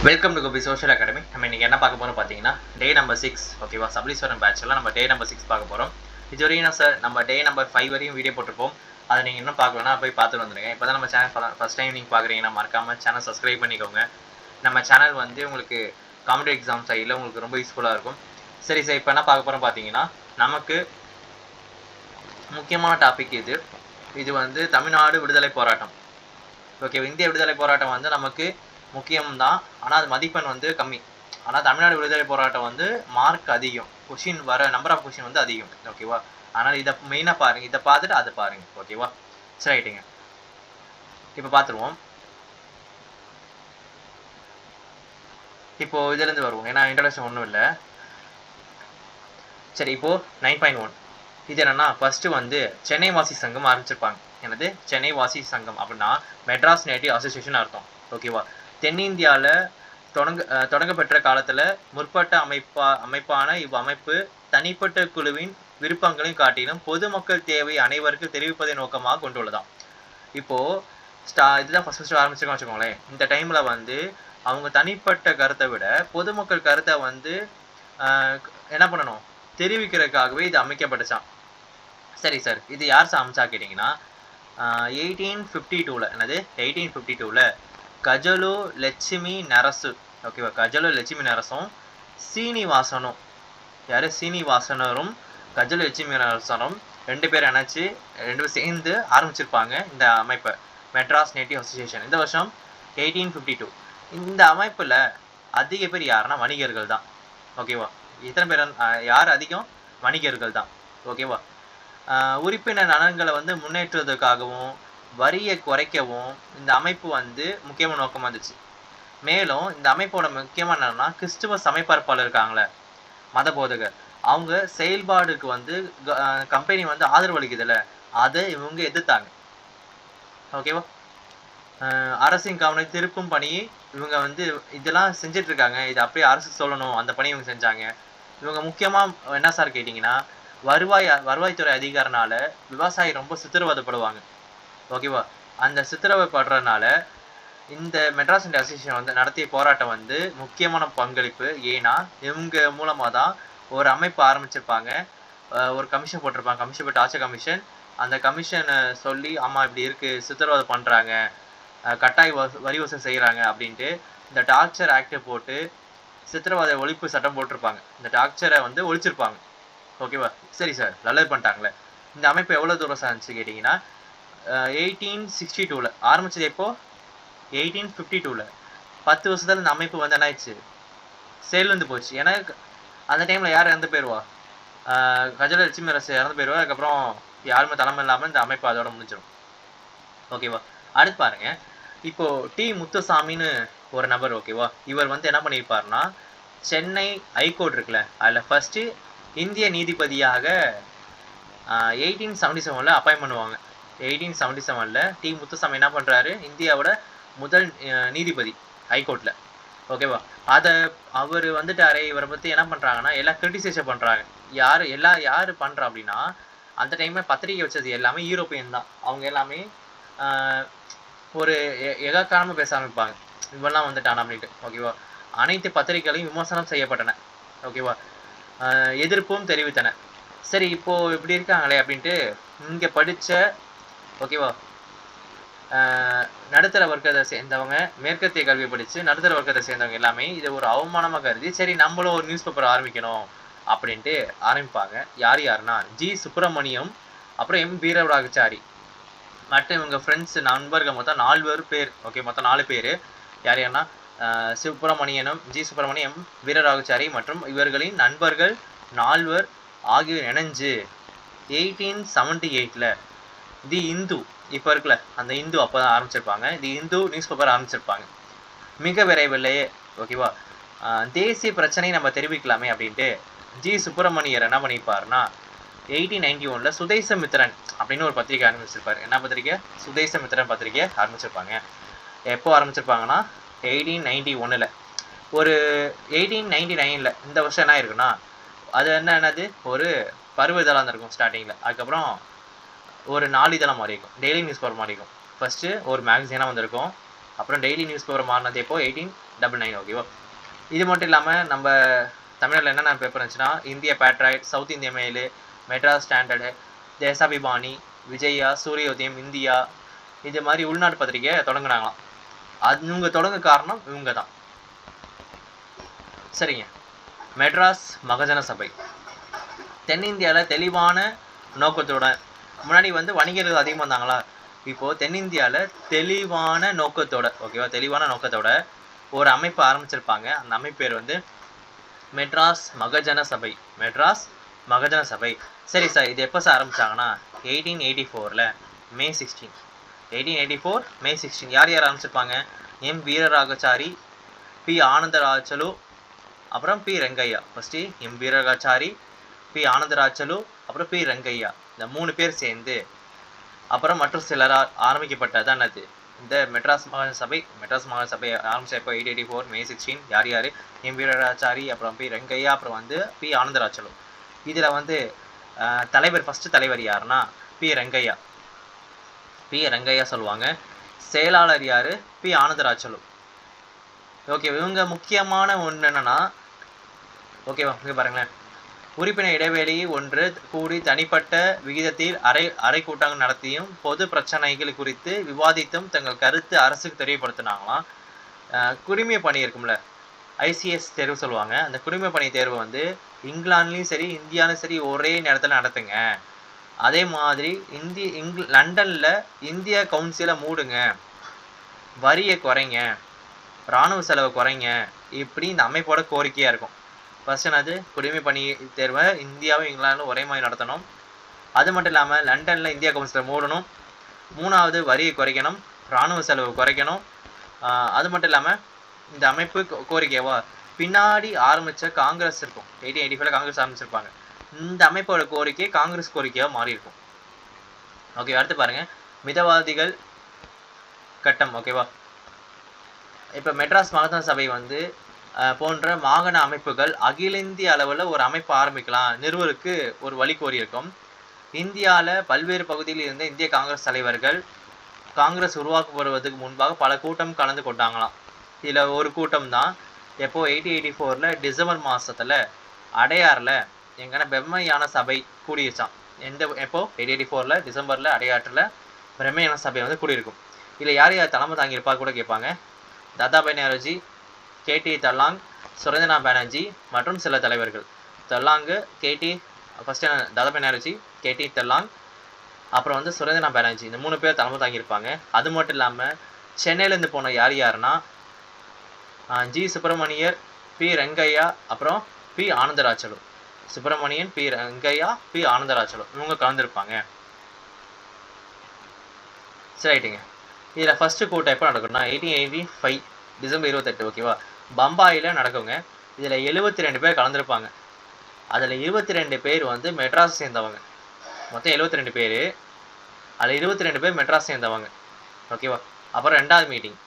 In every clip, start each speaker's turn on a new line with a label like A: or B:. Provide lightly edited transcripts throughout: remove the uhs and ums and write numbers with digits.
A: Welcome to Gopi social academy. நம்ம இன்னைக்கு என்ன பார்க்க போறோம் பார்த்தீங்கன்னா டே நம்பர் 6. ஓகேவா, சப்ளீஸ்வரன் பேட்ச்ல நம்ம டே நம்பர் 6 பார்க்க போறோம். இதுவரையும் சார் நம்ம டே நம்பர் 5 வரையும் வீடியோ போட்டிருப்போம். அதை நீங்கள் இன்னும் பார்க்கலன்னா போய் பார்த்துட்டு வந்துருங்க. இப்போ தான் நம்ம சேனல் ஃபர்ஸ்ட் டைம் நீங்கள் பார்க்குறீங்கன்னா மறக்காம சேனல் சப்ஸ்கிரைப் பண்ணிக்கோங்க. நம்ம சேனல் வந்து உங்களுக்கு காம்படிட்டிவ் எக்ஸாம் சைடில் உங்களுக்கு ரொம்ப யூஸ்ஃபுல்லாக இருக்கும். சரி சார், இப்போ என்ன பார்க்க போகிறோம் பார்த்தீங்கன்னா நமக்கு முக்கியமான டாபிக் இது வந்து தமிழ்நாடு விடுதலை போராட்டம். ஓகே, இந்திய விடுதலை போராட்டம் வந்து நமக்கு முக்கியம்தான், ஆனால் அது மதிப்பெண் வந்து கம்மி. ஆனால் தமிழ்நாடு விடுதலை போராட்டம் வந்து மார்க் அதிகம், கொஷின் வர நம்பர் ஆஃப் கொஷின் வந்து அதிகம். ஓகேவா, ஆனால் இதை மெயினாக பாருங்கள், இதை பார்த்துட்டு அதை பாருங்கள். ஓகேவா, சரி ஆகிட்டுங்க. இப்போ பார்த்துருவோம். இப்போது இதுலேருந்து வருவோம், ஏன்னா இன்ட்ரடக்ஷன் ஒன்றும் இல்லை. சரி, இப்போது 9.1 இது என்னென்னா ஃபஸ்ட்டு வந்து சென்னை வாசி சங்கம் ஆரம்பிச்சிருப்பாங்க. என்னது சென்னை வாசி சங்கம் அப்படின்னா மெட்ராஸ் நேட்டிவ் அசோசியேஷன் அர்த்தம். ஓகேவா, தென்னிந்தியாவில் தொடங்கப்பெற்ற காலத்தில் முற்பட்ட அமைப்பான இவ்வமைப்பு தனிப்பட்ட குழுவின் விருப்பங்களையும் காட்டிலும் பொதுமக்கள் தேவை அனைவருக்கும் தெரிவிப்பதை நோக்கமாக கொண்டுள்ளதாம். இப்போது இதுதான் ஃபஸ்ட் ஆரம்பிச்சிருக்கோம் வச்சுக்கோங்களேன். இந்த டைமில் வந்து அவங்க தனிப்பட்ட கருத்தை விட பொதுமக்கள் கருத்தை வந்து என்ன பண்ணணும், தெரிவிக்கிறதுக்காகவே இது அமைக்கப்பட்டுச்சான். சரி சார், இது யார் சார் அமைச்சா கேட்டிங்கன்னா 1852 என்னது 1852 கஜலு லட்சுமி நரசு. ஓகேவா, கஜலு லட்சுமி நரசும் சீனிவாசனும், யார் சீனிவாசனரும் கஜலு லட்சுமி நரசனும் ரெண்டு பேரும் இணைச்சி ரெண்டு பேரும் சேர்ந்து ஆரம்பிச்சிருப்பாங்க இந்த அமைப்பை, மெட்ராஸ் நேட்டிவ் அசோசியேஷன். இந்த வருஷம் 1852. இந்த அமைப்பில் அதிக பேர் யாருன்னா வணிகர்கள் தான். ஓகேவா, இத்தனை பேர் யார் அதிகம்? வணிகர்கள் தான். ஓகேவா, உறுப்பினர் நலன்களை வந்து முன்னேற்றுவதற்காகவும் வரியை குறைக்கவும் இந்த அமைப்பு வந்து முக்கியமான நோக்கமாக இருந்துச்சு. மேலும் இந்த அமைப்போட முக்கியமான என்னன்னா கிறிஸ்துவ சமயப்பரப்பாளர் இருக்காங்களே, மத போதகர், அவங்க செயல்பாடுக்கு வந்து கம்பெனி வந்து ஆதரவு அளிக்குதுல்ல, அதை இவங்க எதிர்த்தாங்க. ஓகேவா, அரசின் கவனை திருப்பும் பணி இவங்க வந்து இதெல்லாம் செஞ்சிட்டு இருக்காங்க. இது அப்படியே அரசு சொல்லணும், அந்த பணி இவங்க செஞ்சாங்க. இவங்க முக்கியமாக என்ன சார் கேட்டிங்கன்னா வருவாய்த்துறை அதிகாரனால விவசாயி ரொம்ப சித்திரவதைப்படுவாங்க. ஓகேவா, அந்த சித்திரவதைப்படுறதுனால இந்த மெட்ராஸ் இந்தியா அசோசியேஷன் வந்து நடத்திய போராட்டம் வந்து முக்கியமான பங்களிப்பு. ஏன்னா இவங்க மூலமாக தான் ஒரு அமைப்பு ஆரம்பிச்சிருப்பாங்க, ஒரு கமிஷன் போட்டிருப்பாங்க, கமிஷன் போட்டு டார்ச்சர் கமிஷன். அந்த கமிஷனை சொல்லி ஆமாம் இப்படி இருக்குது, சித்திரவதை பண்ணுறாங்க, கட்டாய வரி வசூல் செய்கிறாங்க அப்படின்ட்டு இந்த டார்ச்சர் ஆக்டை போட்டு சித்திரவதை ஒழிப்பு சட்டம் போட்டிருப்பாங்க. இந்த டார்ச்சரை வந்து ஒழிச்சிருப்பாங்க. ஓகேவா, சரி சார், நல்லது பண்ணிட்டாங்களே. இந்த அமைப்பு எவ்வளோ தூரம் சார்ந்துச்சு கேட்டிங்கன்னா 1862 ஆரம்பிச்சது. எப்போது 1852 10 வருஷத்துல இந்த அமைப்பு வந்து என்ன ஆயிடுச்சு, செயலிருந்து போச்சு. ஏன்னா அந்த டைமில் யார் இறந்து போயிடுவா, கஜல லட்சுமி அரசு இறந்து போயிடுவா. அதுக்கப்புறம் யாருமே தலைமை இல்லாமல் இந்த அமைப்பு அதோட முடிஞ்சிடும். ஓகேவா, அடுத்து பாருங்க. இப்போது டி முத்துசாமின்னு ஒரு நபர். ஓகேவா, இவர் வந்து என்ன பண்ணியிருப்பாருன்னா சென்னை ஹைகோர்ட் இருக்குல்ல, அதில் ஃபஸ்ட்டு இந்திய நீதிபதியாக 1877 அப்பாயின்ட் பண்ணுவாங்க. 1877 டி முத்துசாமி என்ன பண்ணுறாரு, இந்தியாவோட முதல் நீதிபதி ஹைகோர்ட்டில். ஓகேவா, அதை அவர் வந்துட்டாரே, இவரை பற்றி என்ன பண்ணுறாங்கன்னா எல்லாம் கிரிட்டிசைஸ் பண்ணுறாங்க. யார் பண்ணுறா அப்படின்னா அந்த டைமில் பத்திரிகை வச்சது எல்லாமே யூரோப்பியன் தான். அவங்க எல்லாமே ஒரு எகாக்காரமாக பேச ஆரம்பிப்பாங்க, இவெல்லாம் வந்துட்டானா அப்படின்ட்டு. ஓகேவா, அனைத்து பத்திரிகைகளையும் விமர்சனம் செய்யப்பட்டன. ஓகேவா, எதிர்ப்பும் தெரிவித்தன. சரி, இப்போது இப்படி இருக்காங்களே அப்படின்ட்டு இங்கே படித்த ஓகேவா நடுத்தர வர்க்கத்தை சேர்ந்தவங்க, மேற்கத்திய கல்வி படித்து நடுத்தர வர்க்கத்தை சேர்ந்தவங்க எல்லாமே இதை ஒரு அவமானமாக கருதி சரி நம்மளும் ஒரு நியூஸ் பேப்பர் ஆரம்பிக்கணும் அப்படின்ட்டு ஆரம்பிப்பாங்க. யாருன்னா ஜி சுப்பிரமணியம், அப்புறம் எம் வீரராகச்சாரி, மற்ற இவங்க ஃப்ரெண்ட்ஸ் நண்பர்கள் மொத்தம் 4 பேர். ஓகே, மொத்தம் 4 பேர். யாருன்னா சுப்பிரமணியனும், ஜி சுப்பிரமணியம், வீரராகச்சாரி மற்றும் இவர்களின் நண்பர்கள் 4 ஆகியோர் இணைஞ்சு 1878 தி இந்து இப்போ இருக்குல்ல அந்த இந்து அப்போ தான் ஆரம்பிச்சிருப்பாங்க. தி இந்து நியூஸ் பேப்பர் ஆரம்பிச்சிருப்பாங்க மிக விரைவில்லையே. ஓகேவா, தேசிய பிரச்சனை நம்ம தெரிவிக்கலாமே அப்படின்ட்டு ஜி சுப்பிரமணியர் என்ன பண்ணியிருப்பாருன்னா 1891 சுதேசமித்திரன் அப்படின்னு ஒரு பத்திரிகை ஆரம்பிச்சிருப்பாரு. என்ன பத்திரிகை? சுதேசமித்திரன் பத்திரிகை ஆரம்பிச்சிருப்பாங்க. எப்போ ஆரம்பிச்சிருப்பாங்கன்னா 1891. ஒரு 1899 இந்த வருஷம் என்ன இருக்குன்னா அது என்னது ஒரு பருவ இதழாக இருந்திருக்கும் ஸ்டார்டிங்கில். அதுக்கப்புறம் ஒரு நாளிதழாக மாறி இருக்கும், டெய்லி நியூஸ் பேப்பர் மாறி இருக்கும். ஃபஸ்ட்டு ஒரு மேகசினாக வந்திருக்கும், அப்புறம் டெய்லி நியூஸ் பேப்பர் மாறினது எப்போ 99 ஓகேவா. இது மட்டும் இல்லாமல் நம்ம தமிழ்நாட்டில் என்னென்ன பேப்பர் இருந்துச்சுன்னா India Patriot, South India Mail, Madras Standard, Deshabhimani, Vijaya, Suryodayam, India, இது மாதிரி உள்நாட்டு பத்திரிகை தொடங்குனாங்களாம். அது இவங்க தொடங்க காரணம் இவங்க தான். சரிங்க. மெட்ராஸ் மகஜன சபை தென்னிந்தியாவில் தெளிவான நோக்கத்தோட, முன்னாடி வந்து வணிகர்கள் அதிகமாக இருந்தாங்களா, இப்போது தென்னிந்தியாவில் தெளிவான நோக்கத்தோட ஓகேவா, தெளிவான நோக்கத்தோட ஒரு அமைப்பு ஆரம்பிச்சிருப்பாங்க. அந்த அமைப்பு பேர் வந்து மெட்ராஸ் மகஜன சபை. மெட்ராஸ் மகஜன சபை. சரி சார், இது எப்போ சார் ஆரம்பித்தாங்கன்னா 1884 மே 16. 1884 மே 16. யார் யார் ஆரம்பிச்சிருப்பாங்க? எம் வீரராகச்சாரி, பி ஆனந்தராச்சலு, அப்புறம் B Rengaiah. First M வீரராகச்சாரி, B ஆனந்தராச்சலு, அப்புறம் பி ரெங்கையா. இந்த 3 பேர் சேர்ந்து அப்புறம் மற்றும் சிலரால் ஆரம்பிக்கப்பட்டதான் அது இந்த மெட்ராஸ் மகஜன சபை. மெட்ராஸ் மகஜன சபை ஆரம்பிச்சப்போ 1884 மே 16. யார் யார்? எம் வீரராச்சாரி, அப்புறம் பி ரெங்கையா, அப்புறம் வந்து பி ஆனந்தராச்சலு. இதில் வந்து தலைவர், ஃபஸ்ட்டு தலைவர் யாருன்னா பி ரெங்கையா. பி ரெங்கையா சொல்லுவாங்க. செயலாளர் யார்? பி ஆனந்தராச்சலு. ஓகே, இவங்க முக்கியமான ஒன்று என்னன்னா, ஓகேவா, இங்கே பாருங்களேன், உறுப்பினர் இடைவெளி ஒன்று கூடி தனிப்பட்ட விகிதத்தில் அரை கூட்டங்கள் நடத்தியும் பொது பிரச்சனைகள் குறித்து விவாதித்தும் தங்கள் கருத்து அரசுக்கு தெரியப்படுத்தினாங்களாம். குடிமை பணி இருக்கும்ல, ஐசிஎஸ் தேர்வு சொல்லுவாங்க. அந்த குடிமை பணி தேர்வு வந்து இங்கிலாந்துலேயும் சரி இந்தியாவிலும் சரி ஒரே நேரத்தில் நடத்துங்க. அதே மாதிரி லண்டனில் இந்திய கவுன்சிலை மூடுங்க, வரியை குறைங்க, இராணுவ செலவை குறைங்க. இப்படி இந்த அமைப்போட கோரிக்கையாக இருக்கும். ஃபர்ஸ்ட் என்னது? குடிமை பணி தேர்வை இந்தியாவும் இங்கிலாந்தும் ஒரே மாதிரி நடத்தணும். அது மட்டும் இல்லாமல் லண்டனில் இந்தியா கவுன்சிலை மூடணும். 3வது வரியை குறைக்கணும், இராணுவ செலவு குறைக்கணும். அது மட்டும் இல்லாமல் இந்த அமைப்பு கோரிக்கையவா பின்னாடி ஆரம்பித்த காங்கிரஸ் இருக்கும், 1885 காங்கிரஸ் ஆரம்பிச்சிருப்பாங்க. இந்த அமைப்போட கோரிக்கை காங்கிரஸ் கோரிக்கையாக மாறி இருக்கும். ஓகே, அடுத்து பாருங்கள், மிதவாதிகள் கட்டம். ஓகேவா, இப்போ மெட்ராஸ் மகஜன சபை வந்து போன்ற மாகாண அமைப்புகள் அகில இந்திய அளவில் ஒரு அமைப்பு ஆரம்பிக்கலாம், நிறுவலுக்கு ஒரு வழி கோரியிருக்கும். இந்தியாவில் பல்வேறு பகுதியில் இருந்த இந்திய காங்கிரஸ் தலைவர்கள் காங்கிரஸ் உருவாக்கப்படுவதற்கு முன்பாக பல கூட்டம் கலந்து கொண்டாங்களாம். இதில் ஒரு கூட்டம் தான் எப்போ 1884 டிசம்பர் மாதத்தில் அடையாறில் எங்கன்னா பிரம்மயான சபை கூடியிருச்சான். எப்போ 1884 டிசம்பரில் அடையாற்றில் பிரம்மயான சபை வந்து கூடியிருக்கும். இதில் யார் யார் தலைமை தாங்கியிருப்பா கூட கேட்பாங்க. தாதாபாய் நேருஜி, கேடி தல்லாங், சுரேந்திரநாத் பானர்ஜி மற்றும் சில தலைவர்கள். தல்லாங்கு, கேடி, ஃபஸ்ட்டு தாதாபாய் நேருஜி, கேடி தல்லாங், அப்புறம் வந்து சுரேந்திரநாத் பானர்ஜி, இந்த 3 பேர் தலைமை தாங்கியிருப்பாங்க. அது மட்டும் இல்லாமல் சென்னையிலேருந்து போன யார் யாருன்னா ஜி சுப்பிரமணியர், பி ரெங்கையா, அப்புறம் B ஆனந்தராச்சலு. Subramanian, B Rengaiah, B ஆனந்தராச்சலு இவங்க கலந்துருப்பாங்க. சரி ஆயிட்டுங்க. இதில் ஃபஸ்ட்டு கூட்டம் எப்போ நடக்கும்னா 1885 டிசம்பர் 28. ஓகேவா, பம்பாயில் நடக்குங்க. இதில் 72 பேர் கலந்துருப்பாங்க. அதில் 22 பேர் வந்து மெட்ராஸ் சேர்ந்தவங்க. மொத்தம் 72 பேர், அதில் 22 பேர் மெட்ராஸ் சேர்ந்தவங்க. ஓகேவா. அப்புறம் 2வது மீட்டிங்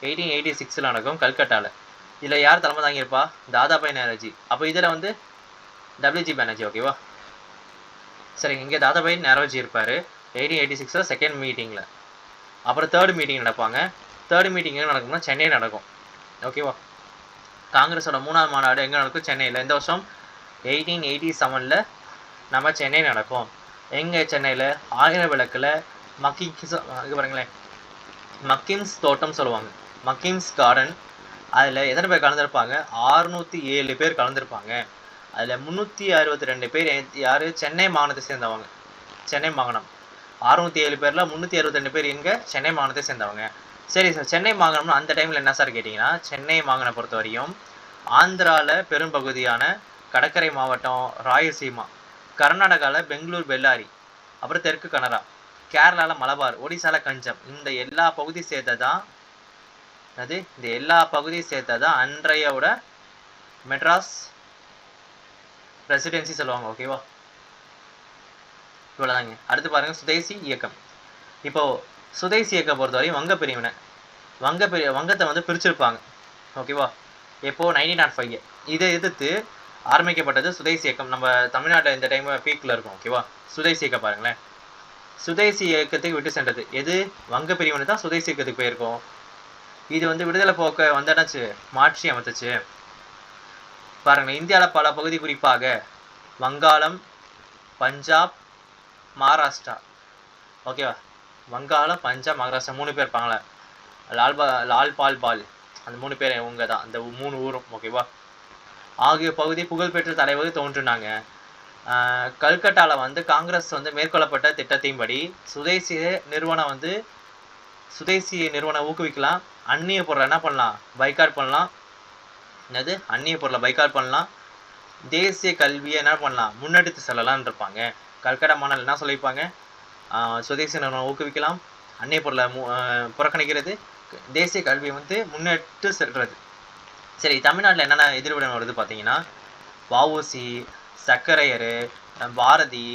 A: 1886 நடக்கும் கல்கட்டாவில். இதில் யார் தலைமை தாங்கியிருப்பா? தாதாபாய் நேருஜி. அப்போ இதில் வந்து டபிள்யூஜி பானர்ஜி. ஓகேவா. சரி, இங்கே தாதாபாய் நேருஜி இருப்பார் 1886 செகண்ட் மீட்டிங்கில். அப்புறம் 3rd மீட்டிங் நடப்பாங்க. 3rd மீட்டிங் எங்கே நடக்கும்னா சென்னை நடக்கும். ஓகேவா. காங்கிரஸோட 3வது மாநாடு எங்கே நடக்கும்? சென்னையில். இந்த வருஷம் 1887 நம்ம சென்னை நடக்கும். எங்கே சென்னையில்? ஆயிரம் விளக்கில் மக்கின்ஸ், இது பாருங்களேன், மக்கின்ஸ் தோட்டம் சொல்லுவாங்க, மக்கின்ஸ் கார்டன். அதில் எத்தனை பேர் கலந்துருப்பாங்க? 607 பேர் கலந்துருப்பாங்க. அதில் 362 பேர் யார்? சென்னை மாகாணத்தை சேர்ந்தவங்க. சென்னை மாகாணம் 607 பேரில் 362 பேர் எங்கே? சென்னை மாகாணத்தை சேர்ந்தவங்க. சரி சார், சென்னை மாகாணம்னா அந்த டைமில் என்ன சார் கேட்டிங்கன்னா, சென்னை மாகாணம் பொறுத்த வரையும் ஆந்திராவில் பெரும்பகுதியான கடற்கரை மாவட்டம் ராயலசீமா, கர்நாடகாவில் பெங்களூர் பெல்லாரி, அப்புறம் தெற்கு கனரா, கேரளாவில் மலபார், ஒடிசாவில் கஞ்சம், இந்த எல்லா பகுதியும் சேர்த்ததான் இந்த எல்லா பகுதியும் சேர்த்ததான் அன்றையோட மெட்ராஸ் பிரசிடென்சி சொல்லுவாங்க. ஓகேவா. இவ்வளோதாங்க. அடுத்து பாருங்கள், சுதேசி இயக்கம். இப்போது சுதேசி இயக்கம் பொறுத்தவரையும் வங்க பிரிவினை, வங்கத்தை வந்து பிரிச்சிருப்பாங்க. ஓகேவா. எப்போது 1905 இதை எதிர்த்து ஆரம்பிக்கப்பட்டது சுதேசி இயக்கம். நம்ம தமிழ்நாட்டில் இந்த டைம் பீக்கில் இருக்கும். ஓகேவா. சுதேசி இயக்கம் பாருங்களேன், சுதேசி இயக்கத்துக்கு விட்டு சென்றது எது? வங்க பிரிவினை தான் சுதேசி இயக்கத்துக்கு போயிருக்கோம். இது வந்து விடுதலை போக்க வந்து என்னாச்சு மாற்றி அமைத்துச்சு. பாருங்க, இந்தியாவில் பல பகுதி, குறிப்பாக வங்காளம், பஞ்சாப், மகாராஷ்டிரா, ஓகேவா, வங்காளம், பஞ்சாப், மகாராஷ்டிரா 3 பேர் இருப்பாங்களே, லால் பால் பால், அந்த 3 பேர் இவங்க தான், அந்த 3 ஊரும், ஓகேவா, ஆகிய பகுதி புகழ்பெற்ற தலைவர்கள் தோன்றினாங்க. கல்கட்டாவில் வந்து காங்கிரஸ் வந்து மேற்கொள்ளப்பட்ட திட்டத்தின்படி சுதேசிய நிறுவனம் ஊக்குவிக்கலாம், அந்நிய பொருளை என்ன பண்ணலாம், பைக்காட் பண்ணலாம், என்னது அந்நிய பொருளை பைக்காட் பண்ணலாம், தேசிய கல்வியை என்ன பண்ணலாம், முன்னெடுத்து செல்லலாம்னு இருப்பாங்க. கல்கட்டா மாநாடு என்ன சொல்லியிருப்பாங்க, சுதேசிய நிறுவனம் ஊக்குவிக்கலாம், அந்நிய பொருளை புறக்கணிக்கிறது, தேசிய கல்வியை வந்து முன்னெடுத்து செல்றது. சரி, தமிழ்நாட்டில் என்னென்ன எதிர்வினை வருது பார்த்தீங்கன்னா, வஉசி, சக்கரையர், பாரதி,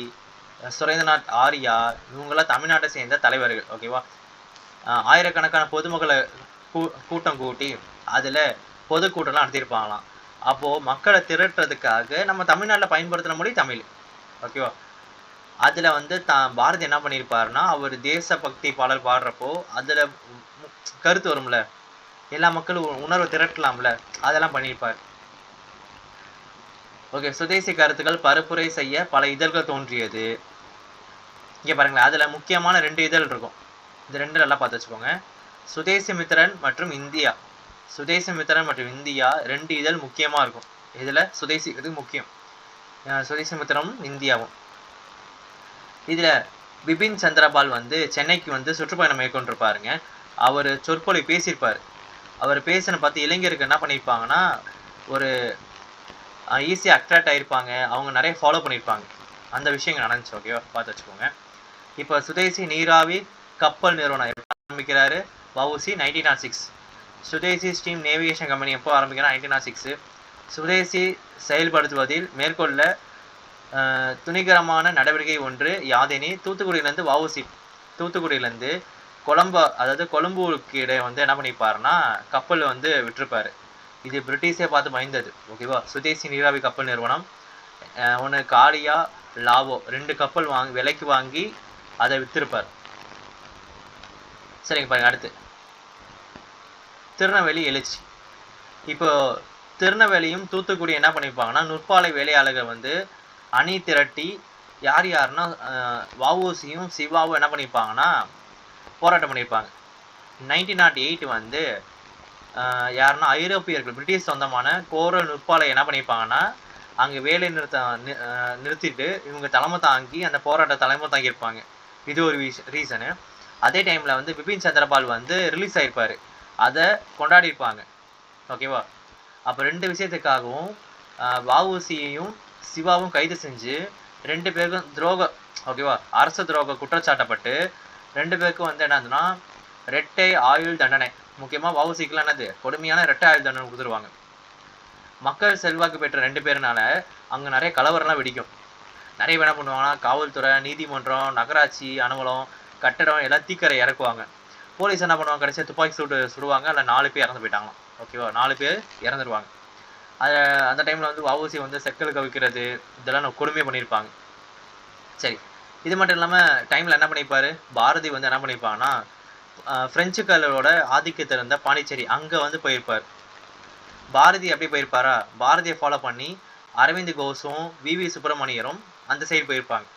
A: சுரேந்திரநாத் ஆரியா, இவங்கெல்லாம் தமிழ்நாட்டை சேர்ந்த தலைவர்கள், ஓகேவா. ஆயிரக்கணக்கான பொதுமக்களை கூட்டம் கூட்டி அதில் பொதுக்கூட்டம்லாம் நடத்தியிருப்பாங்களாம். அப்போது மக்களை திரட்டுறதுக்காக நம்ம தமிழ்நாட்டில் பயன்படுத்துகிற மொழி தமிழ், ஓகேவா. அதில் வந்து பாரதி என்ன பண்ணியிருப்பாருன்னா, அவர் தேசபக்தி பாடல் பாடுறப்போ அதில் கருத்து வரும்ல, எல்லா மக்களும் உணர்வை திரட்டலாம்ல, அதெல்லாம் பண்ணியிருப்பார். ஓகே, சுதேசி கருத்துக்கள் பரப்புரை செய்ய பல இதழ்கள் தோன்றியது. இங்கே பாருங்களேன், அதில் முக்கியமான 2 இதழ் இருக்கும். இந்த 2 நல்லா பார்த்து வச்சுக்கோங்க. சுதேசிமித்திரன் மற்றும் இந்தியா. சுதேசிமித்திரன் மற்றும் இந்தியா 2 இதழ் முக்கியமாக இருக்கும். இதில் சுதேசி இது முக்கியம், சுதேசிமித்திரனும் இந்தியாவும். இதில் பிபின் சந்திரபால் வந்து சென்னைக்கு வந்து சுற்றுப்பயணம் மேற்கொண்டிருப்பாருங்க. அவர் சொற்பொழிவு பேசியிருப்பார். அவர் பேசின பார்த்து இளைஞருக்கு என்ன பண்ணியிருப்பாங்கன்னா, ஒரு ஈஸியாக அட்ராக்ட் ஆகிருப்பாங்க, அவங்க நிறைய ஃபாலோ பண்ணியிருப்பாங்க. அந்த விஷயங்கள் நடந்துச்சு, ஓகேவா, பார்த்து வச்சுக்கோங்க. இப்போ சுதேசி நீராவி கப்பல் நிறுவனம் எப்போ ஆரம்பிக்கிறாரு, வஉசி 1906. சுதேசி ஸ்டீம் நேவிகேஷன் கம்பெனி எப்போ ஆரம்பிக்கிறார், 1906. சுதேசி செயல்படுத்துவதில் மேற்கொள்ள துணிகரமான நடவடிக்கை ஒன்று யாதெனில் தூத்துக்குடியிலேருந்து வஉசி தூத்துக்குடியிலேருந்து கொழும்புக்கு இடையே வந்து என்ன பண்ணிப்பாருன்னா கப்பல் வந்து விட்டுருப்பாரு. இது பிரிட்டிஷே பார்த்து பயந்தது, ஓகேவா. சுதேசி நீராவி கப்பல் நிறுவனம் ஒன்று காலியா லாவோ 2 கப்பல் விலைக்கு வாங்கி அதை வித்திருப்பார். சரிங்க, பாருங்க. அடுத்து திருநெல்வேலி எழுச்சி. இப்போ திருநெல்வேலியும் தூத்துக்குடி என்ன பண்ணியிருப்பாங்கன்னா, நுற்பாலை வேலையாளர்கள் வந்து அணி திரட்டி யாருன்னா வஉசியும் சிவாவும் என்ன பண்ணியிருப்பாங்கன்னா போராட்டம் பண்ணியிருப்பாங்க. 1908 வந்து யாருன்னா ஐரோப்பியர்கள், பிரிட்டிஷ் சொந்தமான கோரல் நுற்பாலை என்ன பண்ணியிருப்பாங்கன்னா, அங்கே வேலை நிறுத்திட்டு இவங்க தலைமை தாங்கி அந்த போராட்ட தலைமை தாங்கியிருப்பாங்க. இது ஒரு ரீசனு. அதே டைமில் வந்து பிபின் சந்திரபால் வந்து ரிலீஸ் ஆகிருப்பார், அதை கொண்டாடியிருப்பாங்க, ஓகேவா. அப்போ 2 விஷயத்துக்காகவும் வஉசியையும் சிவாவும் கைது செஞ்சு 2 பேருக்கும் துரோகம், ஓகேவா, அரசு துரோக குற்றச்சாட்டப்பட்டு 2 பேருக்கும் வந்து என்னதுன்னா ரெட்டை ஆயுள் தண்டனை. முக்கியமாக வஉசிக்கெல்லாம் என்னது கொடுமையான ரெட்டை ஆயுள் தண்டனை கொடுத்துருவாங்க. மக்கள் செல்வாக்கு பெற்ற 2 பேருனால அங்கே நிறைய கலவரம்லாம் வெடிக்கும். நிறைய பேர் என்ன பண்ணுவாங்கன்னா, காவல்துறை, நீதிமன்றம், நகராட்சி அலுவலகம், கட்டடம் எல்லாம் தீக்கரை இறக்குவாங்க. போலீஸ் என்ன பண்ணுவாங்க, கடைசியாக துப்பாக்கி சுடுவாங்க. அதில் 4 பேர் இறந்து போயிட்டாங்களாம், ஓகேவா. 4 பேர் இறந்துருவாங்க. அந்த டைமில் வந்து வஉசி வந்து செக்கல் கவிக்கிறது இதெல்லாம் கொடுமையாக பண்ணியிருப்பாங்க. சரி, இது மட்டும் இல்லாமல் டைமில் என்ன பண்ணியிருப்பார், பாரதி வந்து என்ன பண்ணியிருப்பாங்கன்னா, பிரெஞ்சுக்களோட ஆதிக்கத்தில் இருந்த பாண்டிச்சேரி அங்கே வந்து போயிருப்பார். பாரதி எப்படி போயிருப்பாரா, பாரதியை ஃபாலோ பண்ணி அரவிந்த் கோஷும் விவி சுப்பிரமணியரும் அந்த சைடு போயிருப்பாங்க.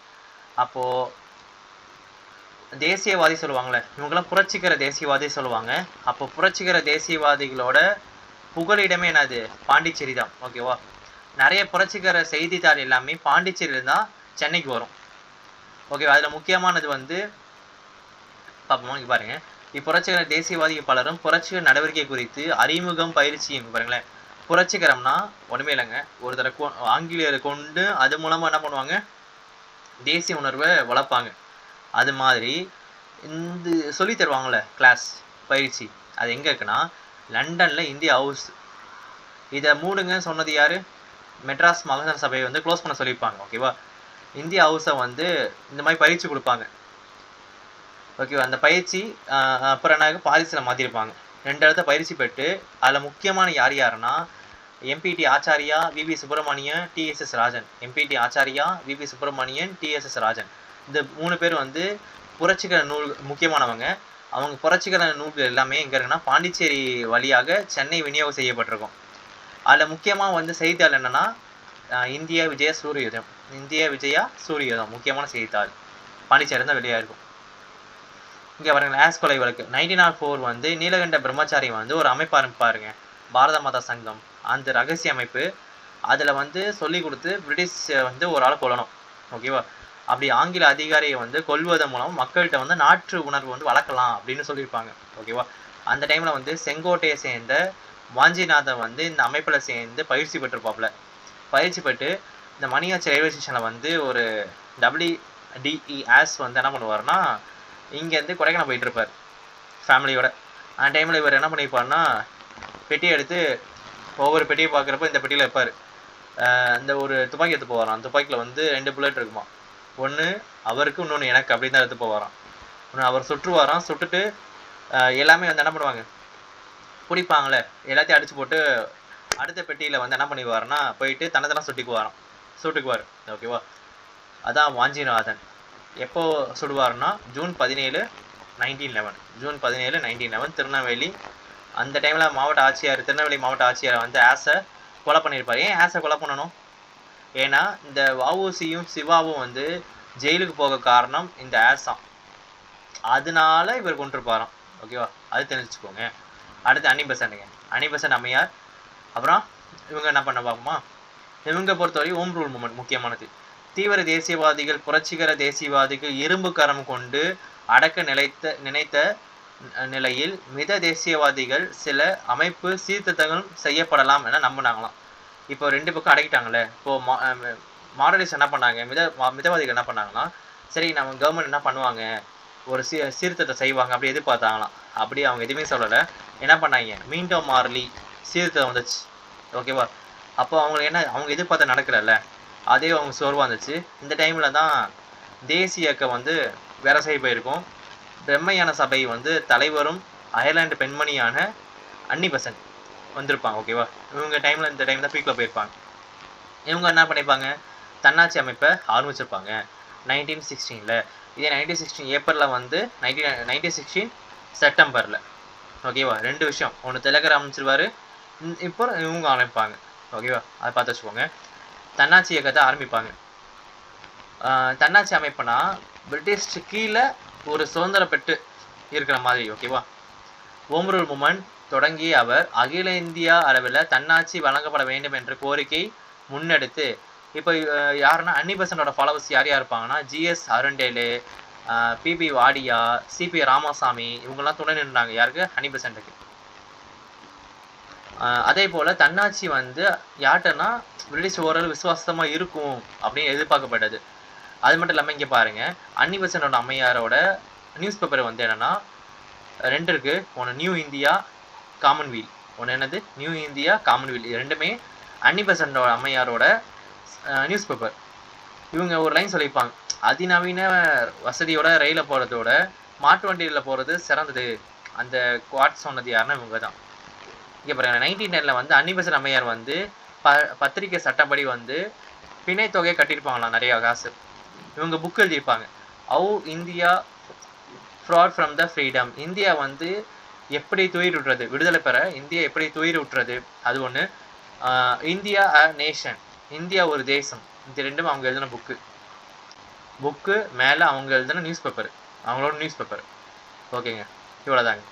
A: அப்போது தேசியவாதி சொல்லுவாங்களே, இவங்கெல்லாம் புரட்சிகர தேசியவாதி சொல்லுவாங்க. அப்போ புரட்சிகர தேசியவாதிகளோட புகலிடமே என்னது, பாண்டிச்சேரி தான், ஓகேவா. நிறைய புரட்சிகர செய்தித்தாள் எல்லாமே பாண்டிச்சேரியில் தான் சென்னைக்கு வரும், ஓகேவா. அதில் முக்கியமானது வந்து பார்ப்போம். இங்கே பாருங்கள், இப்புரட்சிகர தேசியவாதிகள் பலரும் புரட்சிகர நடவடிக்கை குறித்து அறிமுகம் பயிற்சியும் பாருங்களேன். புரட்சிகரம்னா ஒன்றுமே இல்லைங்க, ஒரு தடவை ஆங்கிலேயரை கொண்டு அது மூலமாக என்ன பண்ணுவாங்க, தேசிய உணர்வை வளர்ப்பாங்க. அது மாதிரி இந்த சொல்லி தருவாங்கள்ல கிளாஸ் பயிற்சி, அது எங்கே இருக்குன்னா லண்டனில் இந்தியா ஹவுஸ். இதை மூடுங்க சொன்னது யார், மெட்ராஸ் மகாஜன சபையை வந்து க்ளோஸ் பண்ண சொல்லியிருப்பாங்க, ஓகேவா. இந்தியா ஹவுஸை வந்து இந்த மாதிரி பயிற்சி கொடுப்பாங்க, ஓகேவா. அந்த பயிற்சி அப்புறம் என்ன பாரிஸில் மாற்றிருப்பாங்க. 2 இடத்த பயிற்சி பெற்று அதில் முக்கியமான யாருன்னா எம்பிடி ஆச்சாரியா, விவி சுப்பிரமணியன், டிஎஸ்எஸ் ராஜன். எம்பிடி ஆச்சாரியா, விவி சுப்பிரமணியன், டிஎஸ்எஸ் ராஜன். இந்த 3 பேர் வந்து புரட்சிகர நூல் முக்கியமானவங்க. அவங்க புரட்சிகர நூல்கள் எல்லாமே எங்கே இருக்குன்னா பாண்டிச்சேரி வழியாக சென்னை விநியோகம் செய்யப்பட்டிருக்கும். அதில் முக்கியமாக வந்து செய்தித்தாள் என்னென்னா இந்திய விஜய சூரியோதயம். இந்திய விஜயா சூரியோதயம் முக்கியமான செய்தித்தாள் பாண்டிச்சேரி தான் வெளியாக இருக்கும். இங்கே பாருங்க, ஆஸ் கொலை வழக்கு 1904 வந்து நீலகண்ட பிரம்மச்சாரி வந்து ஒரு அமைப்பு ஆரம்பிப்பாருங்க, பாரத மாதா சங்கம். அந்த ரகசிய அமைப்பு அதில் வந்து சொல்லி கொடுத்து பிரிட்டிஷ் வந்து ஒரு ஆளை கொல்லணும், ஓகேவா. அப்படி ஆங்கில அதிகாரியை வந்து கொல்வதன் மூலம் மக்கள்கிட்ட வந்து நாட்டு உணர்வு வந்து வளர்க்கலாம் அப்படின்னு சொல்லியிருப்பாங்க, ஓகேவா. அந்த டைமில் வந்து செங்கோட்டையை சேர்ந்த வாஞ்சிநாதன் வந்து இந்த அமைப்பில் சேர்ந்து பயிற்சி பெற்றிருப்பாப்புல. பயிற்சி பெற்று இந்த மணியாச்சி ரயில்வே ஸ்டேஷனில் வந்து ஒரு WDES வந்து என்ன பண்ணுவார்னா இங்கேருந்து கொடைக்கானல் போயிட்டு இருப்பார் ஃபேமிலியோட. அந்த டைமில் இவர் என்ன பண்ணியிருப்பார்னா பெட்டியை எடுத்து ஒவ்வொரு பெட்டியை பார்க்குறப்ப இந்த பெட்டியில் வைப்பார். இந்த ஒரு துப்பாக்கி எடுத்து போவாராம். அந்த துப்பாக்கியில் வந்து 2 புல்லட் இருக்குமா, ஒன்று அவருக்கு இன்னொன்று எனக்கு அப்படின்னு தான் எடுத்து போவாராம். ஒன்று அவர் சுற்றுவாராம். சுட்டுட்டு எல்லாமே வந்து என்ன பண்ணுவாங்க, பிடிப்பாங்களே எல்லாத்தையும் அடிச்சு போட்டு அடுத்த பெட்டியில் வந்து என்ன பண்ணிக்குவாருன்னா போயிட்டு தன்னதெல்லாம் சுட்டுக்குவார், ஓகேவா. அதான் வாஞ்சிநாதன். எப்போ சுடுவார்னா ஜூன் 17, 1911 திருநெல்வேலி. அந்த டைமில் திருநெல்வேலி மாவட்ட ஆட்சியாரை வந்து ஆஸை கொலை பண்ணியிருப்பார். ஏன் ஆஸை கொலை பண்ணணும்? ஏன்னா இந்த வஉசியும் சிவாவும் வந்து ஜெயிலுக்கு போக காரணம் இந்த ஆஸாம். அதனால இவர் கொண்டிருப்பாராம், ஓகேவா. அது தெரிஞ்சுக்கோங்க. அடுத்து அன்னிபெசன்ட் அம்மையார். அப்புறம் இவங்க என்ன பண்ண பார்ப்போமா, இவங்க பொறுத்தவரை ஹோம் ரூல் மூமெண்ட் முக்கியமானது. தீவிர தேசியவாதிகள் புரட்சிகர தேசியவாதிகள் இரும்பு கரம் கொண்டு அடக்க நினைத்த நிலையில் மித தேசியவாதிகள் சில அமைப்பு சீர்திருத்தங்களும் செய்யப்படலாம் என நம்பினாங்களாம். இப்போ 2 பக்கம் அடக்கிட்டாங்களே. இப்போது மாடலிஸ்ட் என்ன பண்ணாங்க, மிதவாதிகள் என்ன பண்ணாங்கன்னா, சரி நம்ம கவர்மெண்ட் என்ன பண்ணுவாங்க, ஒரு சீர்திருத்தத்தை செய்வாங்க அப்படி எதிர்பார்த்தாங்களாம். அப்படி அவங்க எதுவுமே சொல்லலை. என்ன பண்ணாங்க, மீண்டோ மார்லி சீர்திருத்தம் வந்துச்சு, ஓகேவா. அப்போ அவங்க எதிர்பார்த்த நடக்கலைல்ல, அதே அவங்க சோர்வாக இருந்துச்சு. இந்த டைமில் தான் தேசிய இயக்கம் வந்து வேற செய்ய போயிருக்கும். பிரம்மையான சபை வந்து தலைவரும் அயர்லாந்து பெண்மணியான அன்னிபெசன்ட் வந்திருப்பாங்க, ஓகேவா. இந்த டைம் தான் பீக்கில் போயிருப்பாங்க. இவங்க என்ன பண்ணியிருப்பாங்க, தன்னாட்சி அமைப்பை ஆரம்பிச்சிருப்பாங்க 1916. இதே 1916 ஏப்ரலில் வந்து 1916 செப்டம்பரில், ஓகேவா. 2 விஷயம், ஒன்று திலகர் அமைச்சிருவார், இப்போ இவங்க ஆரம்பிப்பாங்க, ஓகேவா. அதை பார்த்து வச்சுக்கோங்க. தன்னாட்சி இயக்கத்தை ஆரம்பிப்பாங்க. தன்னாட்சி அமைப்புனா பிரிட்டிஷ் கீழே ஒரு சுதந்திரம் பெற்று இருக்கிற மாதிரி, ஓகேவா. ஹோம் ரூல் மூமெண்ட் தொடங்கிய அவர் அகில இந்தியா அளவில் தன்னாட்சி வழங்கப்பட வேண்டும் என்ற கோரிக்கை முன்னெடுத்து, இப்போ யாருன்னா அன்னிபெசன்டோட ஃபாலோவர்ஸ் யார் இருப்பாங்கன்னா GS அருண்டேலு, PB Wadia, CP Ramasamy, இவங்கெல்லாம் துணை நின்றாங்க யாருக்கு, அன்னிபெசன்ட்டுக்கு. அதே போல் தன்னாட்சி வந்து யார்கிட்டனா பிரிட்டிஷ் ஓரளவு விசுவாசமாக இருக்கும் அப்படின்னு எதிர்பார்க்கப்பட்டது. அது மட்டும் இல்லாமல் இங்கே பாருங்கள், அன்னிபெசன்டோட அம்மையாரோட நியூஸ் பேப்பர் வந்து என்னென்னா 2 இருக்குது. ஒன்று நியூ இந்தியா காமன்வீல், ஒன்று என்னது நியூ இந்தியா காமன்வீல். இது 2மே அன்னிபெசன்டோட அம்மையாரோட நியூஸ் பேப்பர். இவங்க ஒரு லைன் சொல்லியிருப்பாங்க, அதிநவீன வசதியோட ரயிலில் போகிறதோட மாட்டு வண்டியில் போகிறது சிறந்தது. அந்த குவாட் சொன்னது யாருன்னா இவங்க தான். இங்கே பாருங்கள், 1910 வந்து அன்னிபெசன்ட் அம்மையார் வந்து பத்திரிகை சட்டப்படி வந்து பிணை தொகையை கட்டியிருப்பாங்களாம், நிறையா காசு. இவங்க புக் எழுதியிருப்பாங்க, how India fraud from the freedom. India வந்து எப்படி துயிர் விட்டுறது, விடுதலை பெற இந்தியா எப்படி துயிர் விட்டுறது, அது ஒன்று. இந்தியா அ நேஷன், இந்தியா ஒரு தேசம். இந்த 2ம் அவங்க எழுதின புக்கு மேலே அவங்க எழுதின நியூஸ் பேப்பர், அவங்களோட நியூஸ் பேப்பர், ஓகேங்க. இவ்வளோதாங்க.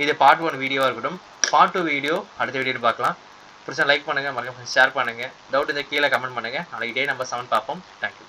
A: இது பார்ட் 1 வீடியோவாக இருக்கட்டும். பார்ட் 2 வீடியோ அடுத்த வீடியோவில் பார்க்கலாம். பிடிச்சா லைக் பண்ணுங்கள், மறக்காம ஷேர் பண்ணுங்கள். டவுட் இருந்தால் கீழே கமெண்ட் பண்ணுங்கள். நாளைக்கு டே நம்பர் 7 பார்ப்போம். தேங்க்யூ.